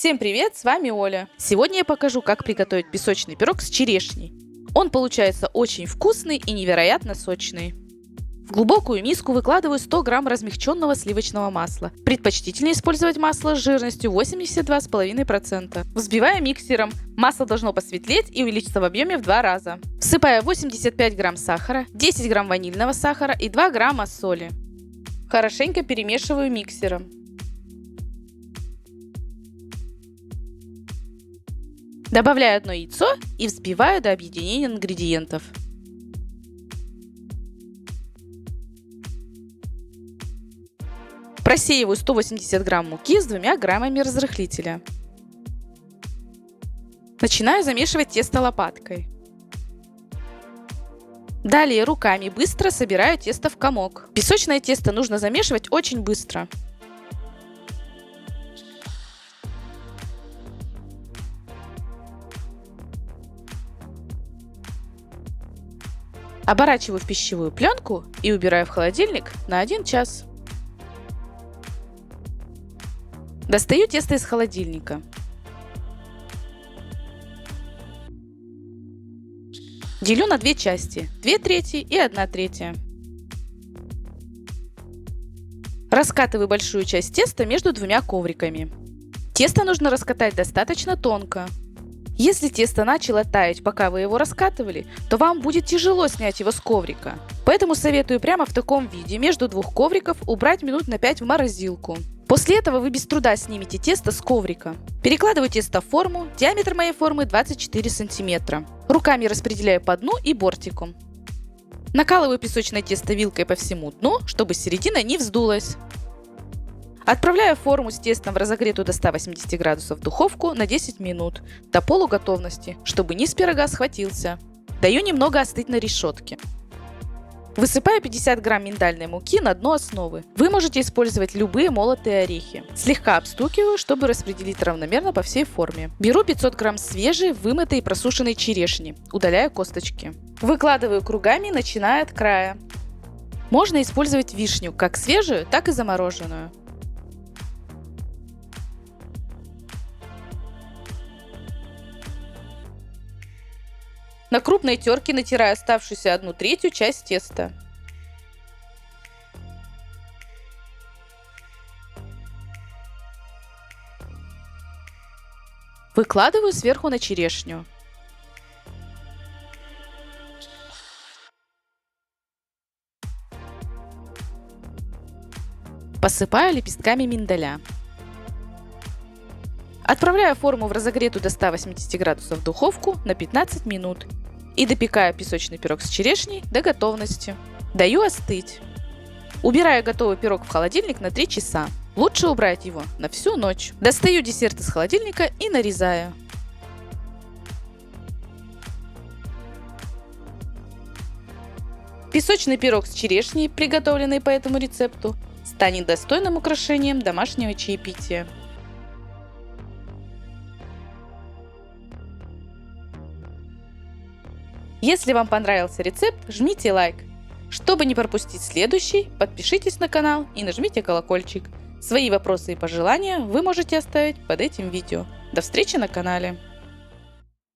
Всем привет, с вами Оля. Сегодня я покажу, как приготовить песочный пирог с черешней. Он получается очень вкусный и невероятно сочный. В глубокую миску выкладываю 100 грамм размягченного сливочного масла. Предпочтительнее использовать масло с жирностью 82,5%. Взбиваю миксером. Масло должно посветлеть и увеличиться в объеме в 2 раза. Всыпаю 85 грамм сахара, 10 грамм ванильного сахара и 2 грамма соли. Хорошенько перемешиваю миксером. Добавляю одно яйцо и взбиваю до объединения ингредиентов. Просеиваю 180 грамм муки с 2 граммами разрыхлителя. Начинаю замешивать тесто лопаткой. Далее руками быстро собираю тесто в комок. Песочное тесто нужно замешивать очень быстро. Оборачиваю в пищевую пленку и убираю в холодильник на 1 час. Достаю тесто из холодильника. Делю на 2 части, 2 трети и 1 третья. Раскатываю большую часть теста между 2 ковриками. Тесто нужно раскатать достаточно тонко. Если тесто начало таять, пока вы его раскатывали, то вам будет тяжело снять его с коврика. Поэтому советую прямо в таком виде между 2 ковриков убрать минут на 5 в морозилку. После этого вы без труда снимете тесто с коврика. Перекладываю тесто в форму. Диаметр моей формы 24 см. Руками распределяю по дну и бортику. Накалываю песочное тесто вилкой по всему дну, чтобы середина не вздулась. Отправляю форму с тестом в разогретую до 180 градусов духовку на 10 минут, до полуготовности, чтобы низ пирога схватился. Даю немного остыть на решетке. Высыпаю 50 грамм миндальной муки на дно основы. Вы можете использовать любые молотые орехи. Слегка обстукиваю, чтобы распределить равномерно по всей форме. Беру 500 грамм свежей, вымытой и просушенной черешни. Удаляю косточки. Выкладываю кругами, начиная от края. Можно использовать вишню, как свежую, так и замороженную. На крупной терке натираю оставшуюся 1/3 часть теста. Выкладываю сверху на черешню. Посыпаю лепестками миндаля. Отправляю форму в разогретую до 180 градусов духовку на 15 минут и допекаю песочный пирог с черешней до готовности. Даю остыть. Убираю готовый пирог в холодильник на 3 часа. Лучше убрать его на всю ночь. Достаю десерт из холодильника и нарезаю. Песочный пирог с черешней, приготовленный по этому рецепту, станет достойным украшением домашнего чаепития. Если вам понравился рецепт, жмите лайк. Чтобы не пропустить следующий, подпишитесь на канал и нажмите колокольчик. Свои вопросы и пожелания вы можете оставить под этим видео. До встречи на канале!